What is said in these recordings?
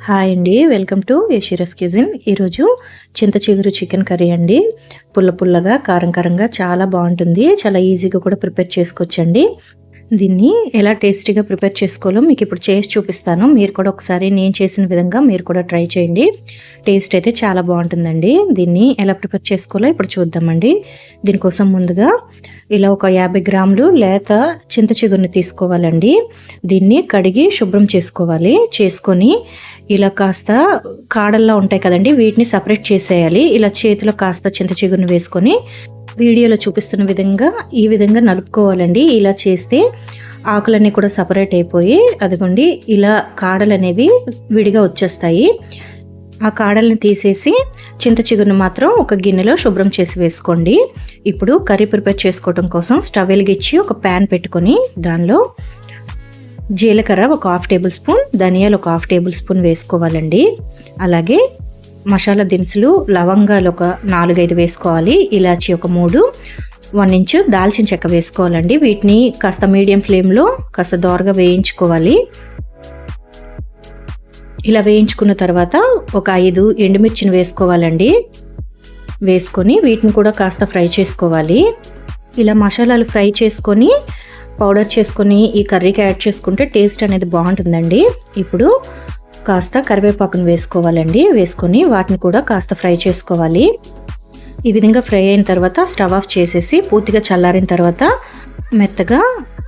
Hi అండి, welcome to యషిరస్ kitchen. ఈరోజు చింత చిగురు చికెన్ కర్రీ అండి. పుల్లగా కారం కారంగా చాలా బాగుంటుంది. చాలా ఈజీగా కూడా ప్రిపేర్ చేసుకోవచ్చండి. దీన్ని ఎలా టేస్టీగా ప్రిపేర్ చేసుకోవాలో మీకు ఇప్పుడు చేసి చూపిస్తాను. మీరు కూడా ఒకసారి నేను చేసిన విధంగా మీరు కూడా ట్రై చేయండి. టేస్ట్ అయితే చాలా బాగుంటుందండి. దీన్ని ఎలా ప్రిపేర్ చేసుకోవాలో ఇప్పుడు చూద్దామండి. దీనికోసం ముందుగా ఇలా ఒక 50 గ్రాములు లేత చింత చిగురుని తీసుకోవాలండి. దీన్ని కడిగి శుభ్రం చేసుకోవాలి. చేసుకొని ఇలా కాస్త కాడల్లా ఉంటాయి కదండి, వీటిని సపరేట్ చేసేయాలి. ఇలా చేతిలో కాస్త చింత చిగురుని వేసుకొని వీడియోలో చూపిస్తున్న విధంగా ఈ విధంగా నలుపుకోవాలండి. ఇలా చేస్తే ఆకులన్నీ కూడా సపరేట్ అయిపోయి అదిగోండి ఇలా కాడలు అనేవి విడిగా వచ్చేస్తాయి. ఆ కాడల్ని తీసేసి చింత చిగురును మాత్రం ఒక గిన్నెలో శుభ్రం చేసి వేసుకోండి. ఇప్పుడు కర్రీ ప్రిపేర్ చేసుకోవడం కోసం స్టవ్ వెలిగించి ఒక ప్యాన్ పెట్టుకొని దానిలో జీలకర్ర ఒక 1/2 టేబుల్ స్పూన్, ధనియాలు ఒక 1/2 టేబుల్ స్పూన్ వేసుకోవాలండి. అలాగే మసాలా దినుసులు లవంగాలు ఒక 4-5 వేసుకోవాలి. ఇలాచి ఒక 3, 1 ఇంచు దాల్చిన చెక్క వేసుకోవాలండి. వీటిని కాస్త మీడియం ఫ్లేమ్లో కాస్త దోరగా వేయించుకోవాలి. ఇలా వేయించుకున్న తర్వాత ఒక 5 ఎండుమిర్చిని వేసుకోవాలండి. వేసుకొని వీటిని కూడా కాస్త ఫ్రై చేసుకోవాలి. ఇలా మసాలాలు ఫ్రై చేసుకొని పౌడర్ చేసుకొని ఈ కర్రీకి యాడ్ చేసుకుంటే టేస్ట్ అనేది బాగుంటుందండి. ఇప్పుడు కాస్త కరివేపాకును వేసుకోవాలండి. వేసుకొని వాటిని కూడా కాస్త ఫ్రై చేసుకోవాలి. ఈ విధంగా ఫ్రై అయిన తర్వాత స్టవ్ ఆఫ్ చేసేసి పూర్తిగా చల్లారిన తర్వాత మెత్తగా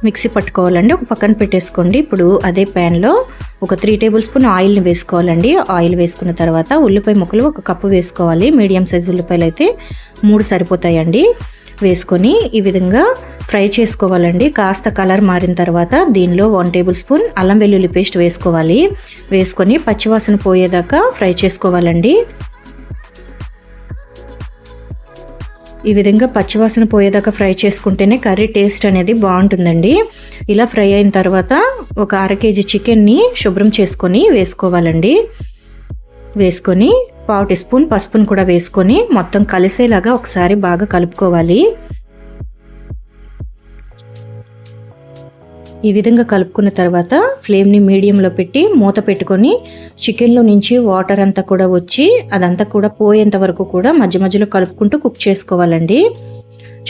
మిక్సీ పట్టుకోవాలండి. ఒక పక్కన పెట్టేసుకోండి. ఇప్పుడు అదే ప్యాన్లో ఒక 3 టేబుల్ స్పూన్ ఆయిల్ని వేసుకోవాలండి. ఆయిల్ వేసుకున్న తర్వాత ఉల్లిపాయ ముక్కలు 1 కప్పు వేసుకోవాలి. మీడియం సైజు ఉల్లిపాయలు అయితే 3 సరిపోతాయండి. వేసుకొని ఈ విధంగా ఫ్రై చేసుకోవాలండి. కాస్త కలర్ మారిన తర్వాత దీనిలో 1 టేబుల్ స్పూన్ అల్లం వెల్లుల్లి పేస్ట్ వేసుకోవాలి. వేసుకొని పచ్చివాసన పోయేదాకా ఫ్రై చేసుకోవాలండి. ఈ విధంగా పచ్చివాసన పోయేదాకా ఫ్రై చేసుకుంటేనే కర్రీ టేస్ట్ అనేది బాగుంటుందండి. ఇలా ఫ్రై అయిన తర్వాత ఒక 1/2 కేజీ చికెన్ని శుభ్రం చేసుకొని వేసుకోవాలండి. వేసుకొని 1/2 టీ స్పూన్ పసుపును కూడా వేసుకొని మొత్తం కలిసేలాగా ఒకసారి బాగా కలుపుకోవాలి. ఈ విధంగా కలుపుకున్న తర్వాత ఫ్లేమ్ని మీడియంలో పెట్టి మూత పెట్టుకొని చికెన్లో నుంచి వాటర్ అంతా కూడా వచ్చి అదంతా కూడా పోయేంత వరకు కూడా మధ్య మధ్యలో కలుపుకుంటూ కుక్ చేసుకోవాలండి.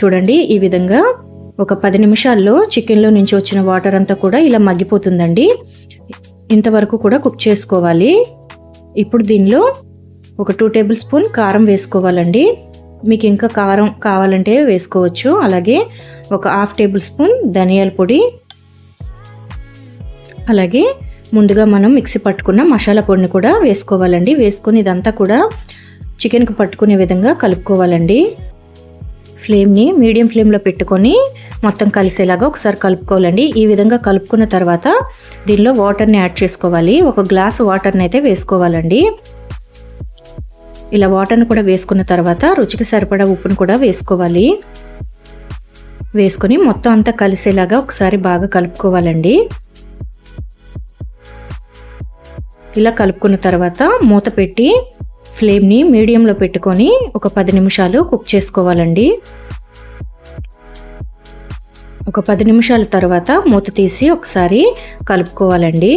చూడండి, ఈ విధంగా ఒక 10 నిమిషాల్లో చికెన్లో నుంచి వచ్చిన వాటర్ అంతా కూడా ఇలా మగ్గిపోతుందండి. ఇంతవరకు కూడా కుక్ చేసుకోవాలి. ఇప్పుడు దీనిలో ఒక 2 టేబుల్ స్పూన్ కారం వేసుకోవాలండి. మీకు ఇంకా కారం కావాలంటే వేసుకోవచ్చు. అలాగే ఒక 1/2 టేబుల్ స్పూన్ ధనియాల పొడి, అలాగే ముందుగా మనం మిక్సీ పట్టుకున్న మసాలా పొడిని కూడా వేసుకోవాలండి. వేసుకొని ఇదంతా కూడా చికెన్కి పట్టుకునే విధంగా కలుపుకోవాలండి. ఫ్లేమ్ని మీడియం ఫ్లేమ్లో పెట్టుకొని మొత్తం కలిసేలాగా ఒకసారి కలుపుకోవాలండి. ఈ విధంగా కలుపుకున్న తర్వాత దీనిలో వాటర్ని యాడ్ చేసుకోవాలి. 1 గ్లాసు వాటర్ని అయితే వేసుకోవాలండి. ఇలా వాటర్ని కూడా వేసుకున్న తర్వాత రుచికి సరిపడా ఉప్పును కూడా వేసుకోవాలి. వేసుకొని మొత్తం అంతా కలిసేలాగా ఒకసారి బాగా కలుపుకోవాలండి. ఇలా కలుపుకున్న తర్వాత మూత పెట్టి ఫ్లేమ్ని మీడియంలో పెట్టుకొని ఒక 10 నిమిషాలు కుక్ చేసుకోవాలండి. ఒక 10 నిమిషాల తర్వాత మూత తీసి ఒకసారి కలుపుకోవాలండి.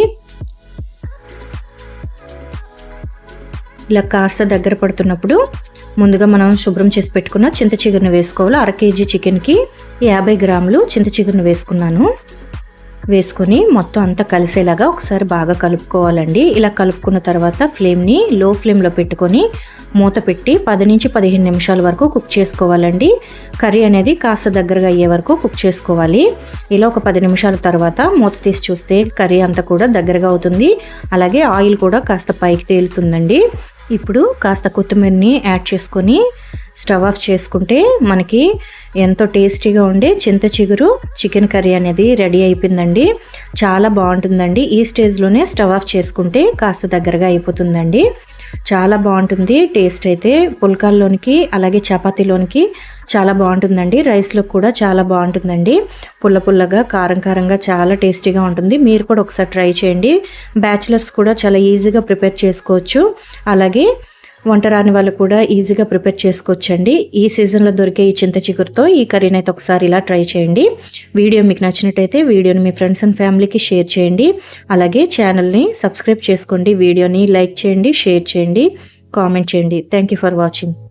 ఇలా కాస్త దగ్గర పడుతున్నప్పుడు ముందుగా మనం శుభ్రం చేసి పెట్టుకున్న చింత చిగురుని వేసుకోవాలి. 1/2 కేజీ చికెన్కి 50 గ్రాములు చింత చిగురుని వేసుకున్నాను. వేసుకొని మొత్తం అంతా కలిసేలాగా ఒకసారి బాగా కలుపుకోవాలండి. ఇలా కలుపుకున్న తర్వాత ఫ్లేమ్ని లో ఫ్లేమ్లో పెట్టుకొని మూత పెట్టి 10 నుంచి 15 నిమిషాల వరకు కుక్ చేసుకోవాలండి. కర్రీ అనేది కాస్త దగ్గరగా అయ్యే వరకు కుక్ చేసుకోవాలి. ఇలా ఒక 10 నిమిషాల తర్వాత మూత తీసి చూస్తే కర్రీ అంతా కూడా దగ్గరగా అవుతుంది. అలాగే ఆయిల్ కూడా కాస్త పైకి తేలుతుందండి. ఇప్పుడు కాస్త కొత్తిమీరని యాడ్ చేసుకొని స్టవ్ ఆఫ్ చేసుకుంటే మనకి ఎంతో టేస్టీగా ఉండే చింత చిగురు చికెన్ కర్రీ అనేది రెడీ అయిపోయిందండి. చాలా బాగుంటుందండి. ఈ స్టేజ్లోనే స్టవ్ ఆఫ్ చేసుకుంటే కాస్త దగ్గరగా అయిపోతుందండి. చాలా బాగుంటుంది. టేస్ట్ అయితే పుల్కాల్లోనికి అలాగే చపాతీలోనికి చాలా బాగుంటుందండి. రైస్లో కూడా చాలా బాగుంటుందండి. పుల్లగా కారం కారంగా చాలా టేస్టీగా ఉంటుంది. మీరు కూడా ఒకసారి ట్రై చేయండి. బ్యాచిలర్స్ కూడా చాలా ఈజీగా ప్రిపేర్ చేసుకోవచ్చు. అలాగే వంట రాని వాళ్ళు కూడా ఈజీగా ప్రిపేర్ చేసుకోవచ్చండి. ఈ సీజన్లో దొరికే ఈ చింత చిగురుతో ఈ కర్రీని అయితే ఒకసారి ఇలా ట్రై చేయండి. వీడియో మీకు నచ్చినట్టయితే వీడియోని మీ ఫ్రెండ్స్ అండ్ ఫ్యామిలీకి షేర్ చేయండి. అలాగే ఛానల్ని సబ్స్క్రైబ్ చేసుకోండి. వీడియోని లైక్ చేయండి, షేర్ చేయండి, కామెంట్ చేయండి. Thank you for watching.